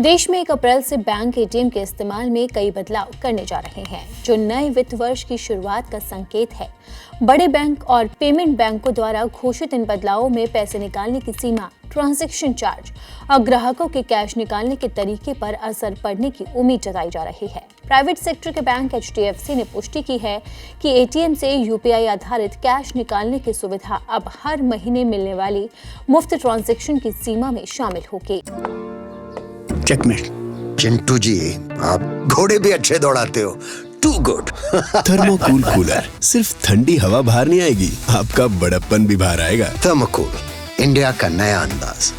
देश में 1 अप्रैल से बैंक एटीएम के इस्तेमाल में कई बदलाव करने जा रहे हैं, जो नए वित्त वर्ष की शुरुआत का संकेत है। बड़े बैंक और पेमेंट बैंकों द्वारा घोषित इन बदलावों में पैसे निकालने की सीमा, ट्रांजैक्शन चार्ज और ग्राहकों के कैश निकालने के तरीके पर असर पड़ने की उम्मीद जताई जा रही है। प्राइवेट सेक्टर के बैंक HDFC ने पुष्टि की है कि एटीएम से UPI आधारित कैश निकालने की सुविधा अब हर महीने मिलने वाली मुफ्त ट्रांजैक्शन की सीमा में शामिल होगी। चेकमेट। चिंटू जी, आप घोड़े भी अच्छे दौड़ाते हो। To good. थर्मोकूल कूलर, सिर्फ ठंडी हवा बाहर नहीं आएगी, आपका बड़प्पन भी बाहर आएगा। थर्मोकूल, इंडिया का नया अंदाज।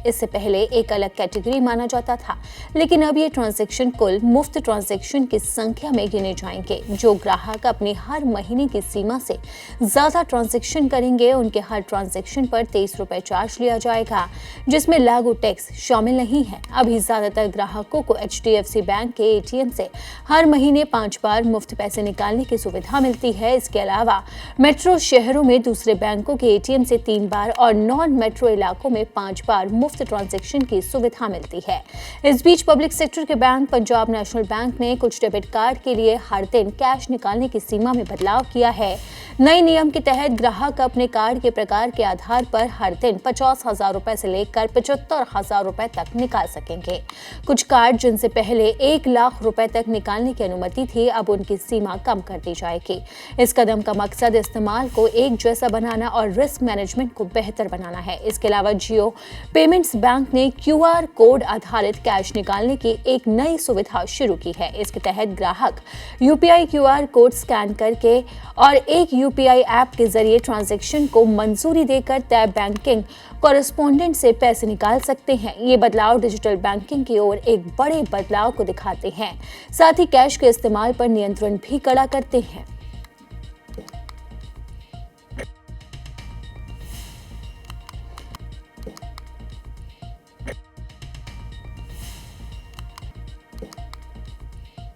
इससे पहले एक अलग कैटेगरी माना जाता था, लेकिन अब ये ट्रांजैक्शन कुल मुफ्त ट्रांजैक्शन की संख्या में गिने जाएंगे। जो ग्राहक अपने हर महीने की सीमा से ज्यादा ट्रांजैक्शन करेंगे, उनके हर ट्रांजैक्शन पर 23 रुपए चार्ज लिया जाएगा, जिसमें लागू टैक्स शामिल नहीं है। अभी ज्यादातर ग्राहकों को HDFC बैंक के एटीएम से हर महीने 5 बार मुफ्त पैसे निकालने की सुविधा मिलती है। इसके अलावा मेट्रो शहरों में दूसरे बैंकों के एटीएम से 3 बार और नॉन मेट्रो इलाकों में 5 बार मुफ्त ट्रांजैक्शन की सुविधा मिलती है। इस बीच पब्लिक सेक्टर के बैंक पंजाब नेशनल बैंक ने कुछ डेबिट कार्ड के लिए हर दिन कैश निकालने की सीमा में बदलाव किया है। नए नियम के तहत ग्राहक अपने कार्ड के प्रकार के आधार पर हर दिन 50,000 रुपए से लेकर 75,000 रुपए तक निकाल सकेंगे। कुछ कार्ड जिनसे पहले 1 लाख रुपए तक निकालने की अनुमति थी, अब उनकी सीमा कम कर दी जाएगी। इस कदम का मकसद इस्तेमाल को एक जैसा बनाना और रिस्क मैनेजमेंट को बेहतर बनाना है। इसके अलावा जियो पेमेंट्स बैंक ने QR कोड आधारित कैश निकालने की एक नई सुविधा शुरू की है। इसके तहत ग्राहक UPI QR कोड स्कैन करके और एक UPI ऐप के जरिए ट्रांजैक्शन को मंजूरी देकर तय बैंकिंग कॉरेस्पोंडेंट से पैसे निकाल सकते हैं। ये बदलाव डिजिटल बैंकिंग की ओर एक बड़े बदलाव को दिखाते हैं, साथ ही कैश के इस्तेमाल पर नियंत्रण भी कड़ा करते हैं।